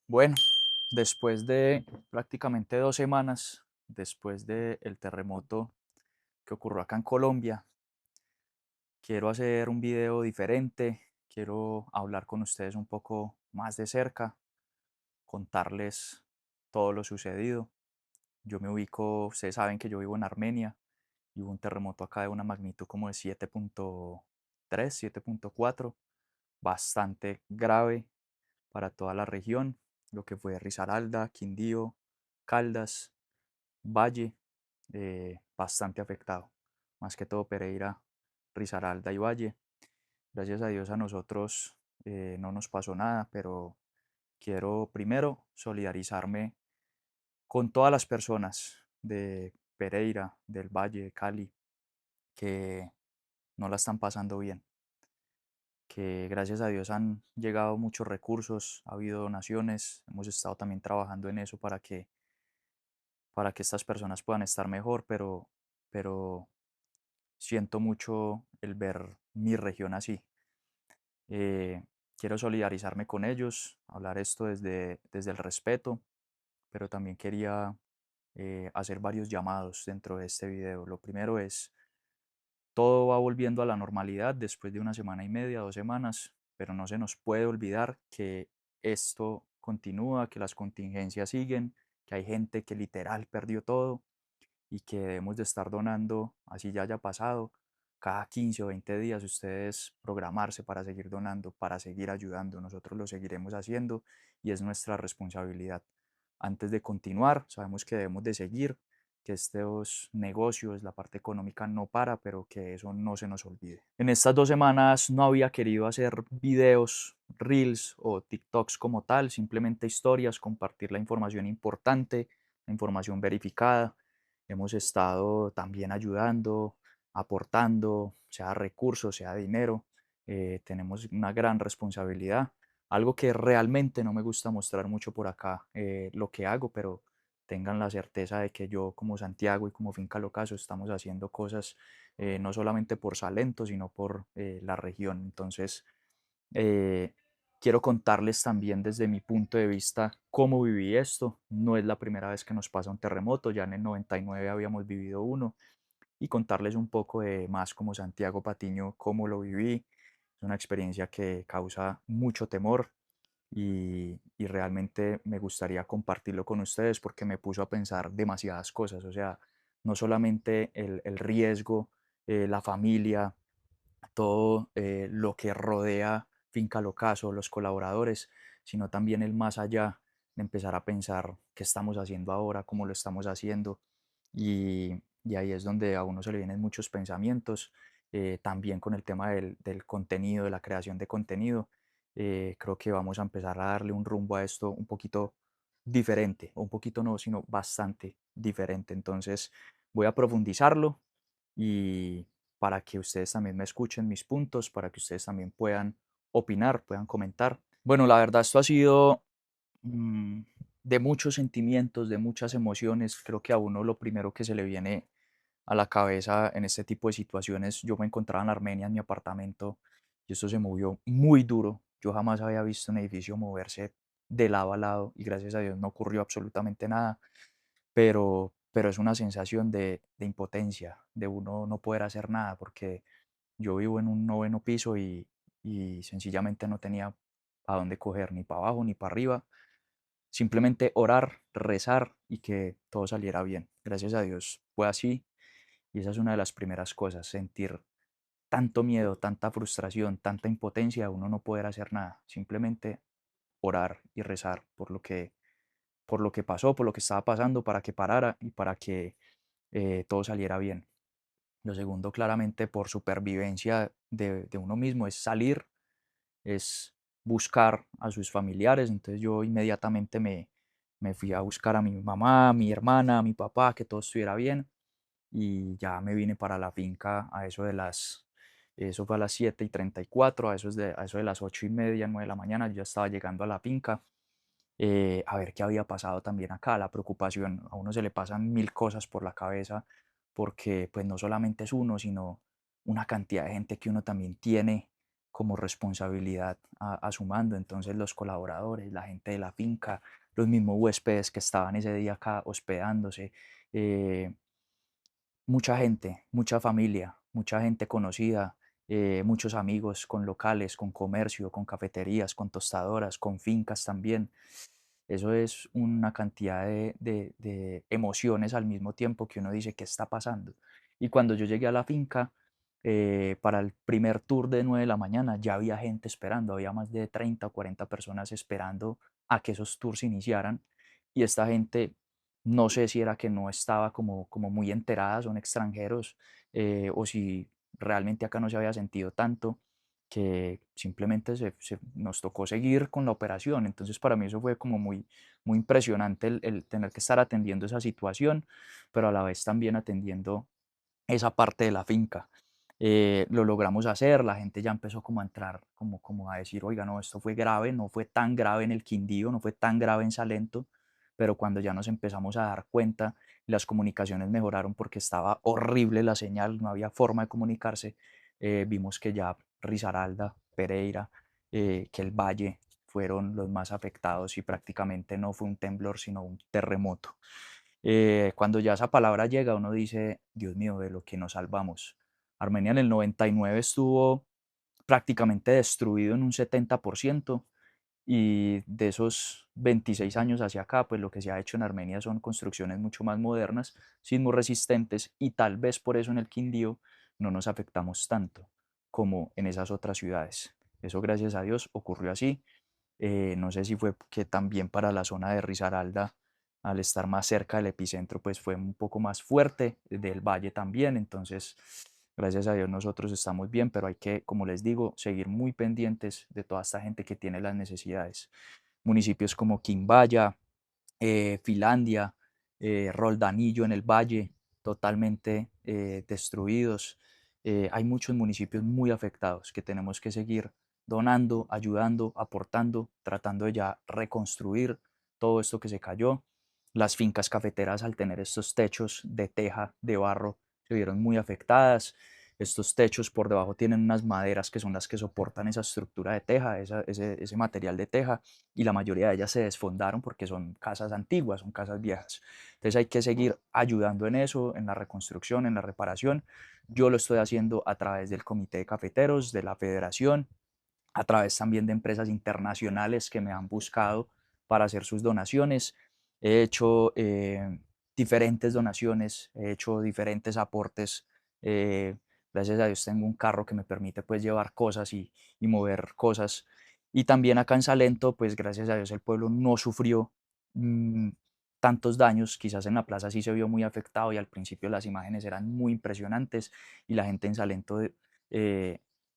Bueno, después de prácticamente 2 semanas, después del terremoto que ocurrió acá en Colombia, quiero hacer un video diferente, quiero hablar con ustedes un poco más de cerca, contarles todo lo sucedido. Yo me ubico, ustedes saben que yo vivo en Armenia y hubo un terremoto acá de una magnitud como de 7.3, 7.4, bastante grave para toda la región, lo que fue Risaralda, Quindío, Caldas, Valle, bastante afectado, más que todo Pereira, Risaralda y Valle. Gracias a Dios a nosotros no nos pasó nada, pero quiero primero solidarizarme con todas las personas de Pereira, del Valle, de Cali, que no la están pasando bien, que gracias a Dios han llegado muchos recursos, ha habido donaciones, hemos estado también trabajando en eso para que estas personas puedan estar mejor, pero siento mucho el ver mi región así. Eh, Quiero solidarizarme con ellos, hablar esto desde el respeto, pero también quería hacer varios llamados dentro de este video. Lo primero es, todo va volviendo a la normalidad después de una semana y media, 2 semanas, pero no se nos puede olvidar que esto continúa, que las contingencias siguen, que hay gente que literal perdió todo y que debemos de estar donando, así ya haya pasado, cada 15 o 20 días ustedes programarse para seguir donando, para seguir ayudando. Nosotros lo seguiremos haciendo y es nuestra responsabilidad. Antes de continuar, sabemos que debemos de seguir, que estos negocios, la parte económica no para, pero que eso no se nos olvide. En estas 2 semanas no había querido hacer videos, reels o TikToks como tal, simplemente historias, compartir la información importante, la información verificada. Hemos estado también ayudando, aportando, sea recursos, sea dinero. Tenemos una gran responsabilidad, algo que realmente no me gusta mostrar mucho por acá, lo que hago, pero tengan la certeza de que yo como Santiago y como Finca Locazo estamos haciendo cosas no solamente por Salento, sino por la región. Entonces, eh, quiero contarles también desde mi punto de vista cómo viví esto. No es la primera vez que nos pasa un terremoto, ya en el 99 habíamos vivido uno, y contarles un poco de más como Santiago Patiño, cómo lo viví. Es una experiencia que causa mucho temor y realmente me gustaría compartirlo con ustedes porque me puso a pensar demasiadas cosas, o sea, no solamente el riesgo, la familia, todo lo que rodea Finca Locazo, los colaboradores, sino también el más allá, de empezar a pensar qué estamos haciendo ahora, cómo lo estamos haciendo, y ahí es donde a uno se le vienen muchos pensamientos, también con el tema del contenido, de la creación de contenido. Creo que vamos a empezar a darle un rumbo a esto un poquito diferente, o un poquito no, sino bastante diferente. Entonces voy a profundizarlo y para que ustedes también me escuchen mis puntos, para que ustedes también puedan opinar, puedan comentar. Bueno, la verdad esto ha sido mm, de muchos sentimientos, de muchas emociones. Creo que a uno lo primero que se le viene a la cabeza en este tipo de situaciones, yo me encontraba en Armenia en mi apartamento y esto se movió muy duro. Yo jamás había visto un edificio moverse de lado a lado y gracias a Dios no ocurrió absolutamente nada, pero es una sensación de impotencia, de uno no poder hacer nada, porque yo vivo en un noveno piso y sencillamente no tenía a dónde coger, ni para abajo ni para arriba. Simplemente orar, rezar y que todo saliera bien. Gracias a Dios fue así y esa es una de las primeras cosas, sentir tanto miedo, tanta frustración, tanta impotencia, uno no poder hacer nada. Simplemente orar y rezar por lo que pasó, por lo que estaba pasando, para que parara y para que todo saliera bien. Lo segundo, claramente, por supervivencia de uno mismo, es salir, es buscar a sus familiares. Entonces yo inmediatamente me fui a buscar a mi mamá, a mi hermana, a mi papá, que todo estuviera bien. Y ya me vine para la finca a eso fue a las 7:34, a eso de las 8:30, 9 de la mañana, yo ya estaba llegando a la finca, a ver qué había pasado también acá, la preocupación, a uno se le pasan mil cosas por la cabeza, porque pues no solamente es uno, sino una cantidad de gente que uno también tiene como responsabilidad a su mando. Entonces los colaboradores, la gente de la finca, los mismos huéspedes que estaban ese día acá hospedándose, eh, mucha gente, mucha familia, mucha gente conocida, muchos amigos con locales, con comercio, con cafeterías, con tostadoras, con fincas también. Eso es una cantidad de emociones al mismo tiempo que uno dice, ¿qué está pasando? Y cuando yo llegué a la finca, para el primer tour de 9 de la mañana, ya había gente esperando, había más de 30 o 40 personas esperando a que esos tours iniciaran. Y esta gente, no sé si era que no estaba como muy enterada, son extranjeros, o si realmente acá no se había sentido tanto, que simplemente nos tocó seguir con la operación. Entonces para mí eso fue como muy impresionante el tener que estar atendiendo esa situación, pero a la vez también atendiendo esa parte de la finca. Lo logramos hacer, la gente ya empezó como a entrar, como a decir, oiga, no, esto fue grave, no fue tan grave en el Quindío, no fue tan grave en Salento, pero cuando ya nos empezamos a dar cuenta, las comunicaciones mejoraron porque estaba horrible la señal, no había forma de comunicarse. Vimos que ya Risaralda, Pereira, que el Valle fueron los más afectados y prácticamente no fue un temblor, sino un terremoto. Cuando ya esa palabra llega, uno dice, Dios mío, de lo que nos salvamos. Armenia en el 99 estuvo prácticamente destruido en un 70%, y de esos 26 años hacia acá, pues lo que se ha hecho en Armenia son construcciones mucho más modernas, sismo resistentes, y tal vez por eso en el Quindío no nos afectamos tanto como en esas otras ciudades. Eso, gracias a Dios, ocurrió así. No sé si fue que también para la zona de Risaralda, al estar más cerca del epicentro, pues fue un poco más fuerte, del valle también. Entonces, gracias a Dios nosotros estamos bien, pero hay que, como les digo, seguir muy pendientes de toda esta gente que tiene las necesidades. Municipios como Quimbaya, Filandia, Roldanillo en el valle, totalmente destruidos. Hay muchos municipios muy afectados que tenemos que seguir donando, ayudando, aportando, tratando de ya reconstruir todo esto que se cayó. Las fincas cafeteras, al tener estos techos de teja, de barro, se vieron muy afectadas. Estos techos por debajo tienen unas maderas que son las que soportan esa estructura de teja, ese material de teja, y la mayoría de ellas se desfondaron porque son casas antiguas, son casas viejas. Entonces hay que seguir ayudando en eso, en la reconstrucción, en la reparación. Yo lo estoy haciendo a través del Comité de Cafeteros, de la Federación, a través también de empresas internacionales que me han buscado para hacer sus donaciones. He hecho diferentes donaciones, he hecho diferentes aportes. Gracias a Dios tengo un carro que me permite pues llevar cosas y mover cosas. Y también acá en Salento, pues gracias a Dios el pueblo no sufrió mm, tantos daños. Quizás en la plaza sí se vio muy afectado y al principio las imágenes eran muy impresionantes, y la gente en Salento,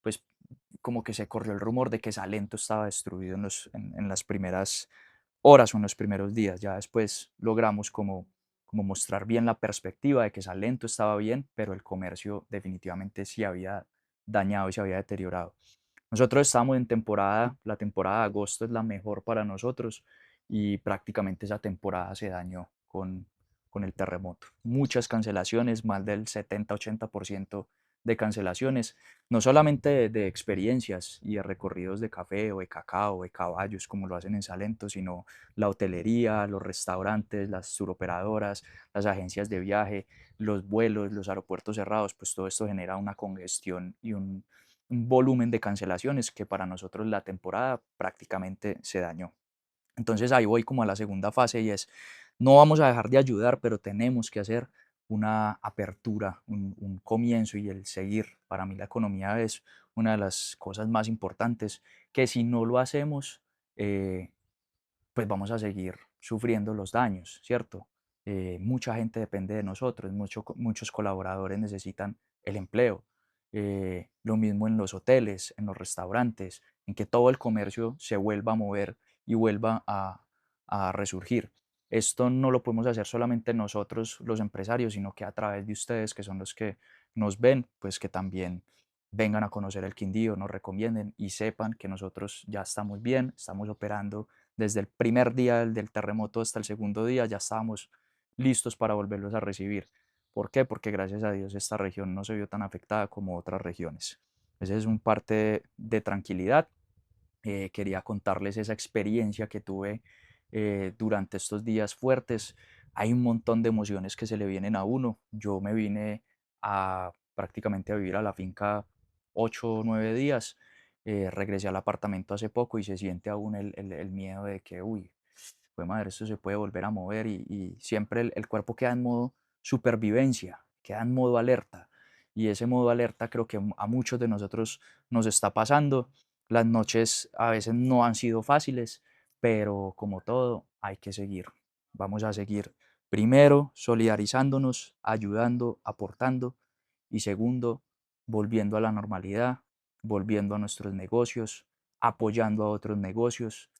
pues como que se corrió el rumor de que Salento estaba destruido en las primeras horas o en los primeros días. Ya después logramos como mostrar bien la perspectiva de que Salento estaba bien, pero el comercio definitivamente sí había dañado y se había deteriorado. Nosotros estamos en temporada, la temporada de agosto es la mejor para nosotros, y prácticamente esa temporada se dañó con el terremoto. Muchas cancelaciones, más del 70-80% de cancelaciones, no solamente de experiencias y de recorridos de café o de cacao o de caballos como lo hacen en Salento, sino la hotelería, los restaurantes, las turoperadoras, las agencias de viaje, los vuelos, los aeropuertos cerrados. Pues todo esto genera una congestión y un volumen de cancelaciones que para nosotros la temporada prácticamente se dañó. Entonces ahí voy como a la segunda fase, y es, no vamos a dejar de ayudar, pero tenemos que hacer una apertura, un comienzo, y el seguir. Para mí la economía es una de las cosas más importantes, que si no lo hacemos, eh, pues vamos a seguir sufriendo los daños, ¿cierto? Mucha gente depende de nosotros, muchos colaboradores necesitan el empleo. Lo mismo en los hoteles, en los restaurantes, en que todo el comercio se vuelva a mover y vuelva a resurgir. Esto no lo podemos hacer solamente nosotros, los empresarios, sino que a través de ustedes, que son los que nos ven, pues que también vengan a conocer el Quindío, nos recomienden y sepan que nosotros ya estamos bien, estamos operando desde el primer día del terremoto hasta el segundo día, ya estábamos listos para volverlos a recibir. ¿Por qué? Porque gracias a Dios esta región no se vio tan afectada como otras regiones. Ese es un parte de tranquilidad. Quería contarles esa experiencia que tuve durante estos días fuertes. Hay un montón de emociones que se le vienen a uno. Yo me vine a prácticamente a vivir a la finca 8 o 9 días. Regresé al apartamento hace poco y se siente aún el miedo de que, uy, pues madre, esto se puede volver a mover y siempre el cuerpo queda en modo supervivencia, queda en modo alerta. Y ese modo alerta creo que a muchos de nosotros nos está pasando. Las noches a veces no han sido fáciles, pero como todo, hay que seguir. Vamos a seguir, primero, solidarizándonos, ayudando, aportando, y segundo, volviendo a la normalidad, volviendo a nuestros negocios, apoyando a otros negocios,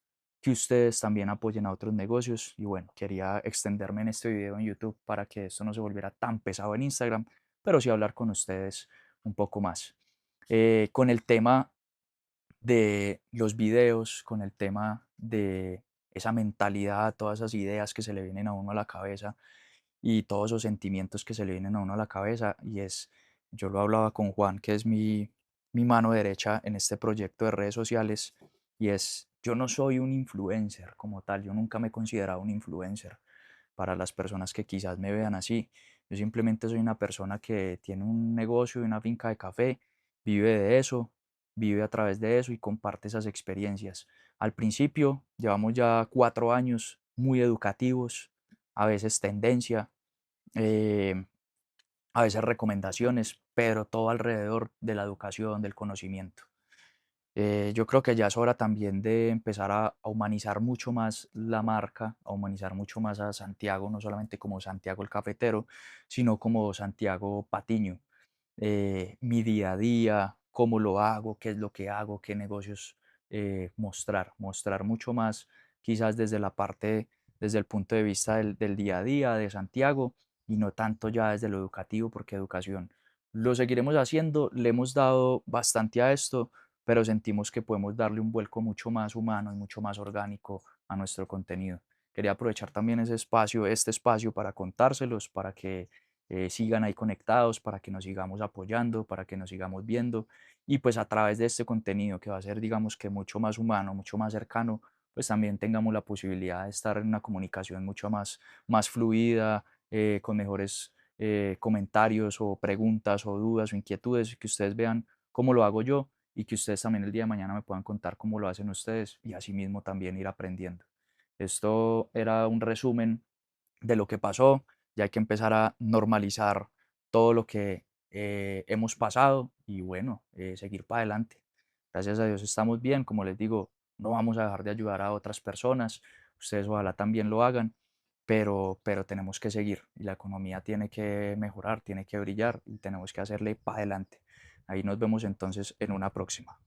que ustedes también apoyen a otros negocios. Y bueno, quería extenderme en este video en YouTube para que esto no se volviera tan pesado en Instagram, pero sí hablar con ustedes un poco más. Con el tema de los videos, con el tema de esa mentalidad, todas esas ideas que se le vienen a uno a la cabeza y todos esos sentimientos que se le vienen a uno a la cabeza. Y es, yo lo hablaba con Juan, que es mi mano derecha en este proyecto de redes sociales, y es, yo no soy un influencer como tal, yo nunca me he considerado un influencer para las personas que quizás me vean así. Yo simplemente soy una persona que tiene un negocio y una finca de café, vive de eso, vive a través de eso y comparte esas experiencias. Al principio llevamos ya 4 años muy educativos, a veces tendencia, eh, a veces recomendaciones, pero todo alrededor de la educación, del conocimiento. Yo creo que ya es hora también de empezar a humanizar mucho más la marca, a humanizar mucho más a Santiago, no solamente como Santiago el cafetero, sino como Santiago Patiño. Mi día a día, cómo lo hago, qué es lo que hago, qué negocios mostrar mucho más, quizás desde la parte, desde el punto de vista del día a día de Santiago y no tanto ya desde lo educativo, porque educación lo seguiremos haciendo, le hemos dado bastante a esto, pero sentimos que podemos darle un vuelco mucho más humano y mucho más orgánico a nuestro contenido. Quería aprovechar también ese espacio, este espacio para contárselos, para que sigan ahí conectados, para que nos sigamos apoyando, para que nos sigamos viendo y pues a través de este contenido que va a ser digamos que mucho más humano, mucho más cercano, pues también tengamos la posibilidad de estar en una comunicación mucho más fluida, con mejores comentarios o preguntas o dudas o inquietudes, que ustedes vean cómo lo hago yo y que ustedes también el día de mañana me puedan contar cómo lo hacen ustedes y asimismo también ir aprendiendo. Esto era un resumen de lo que pasó, ya hay que empezar a normalizar todo lo que hemos pasado y bueno, seguir para adelante. Gracias a Dios estamos bien, como les digo, no vamos a dejar de ayudar a otras personas, ustedes ojalá también lo hagan, pero tenemos que seguir y la economía tiene que mejorar, tiene que brillar y tenemos que hacerle para adelante. Ahí nos vemos entonces en una próxima.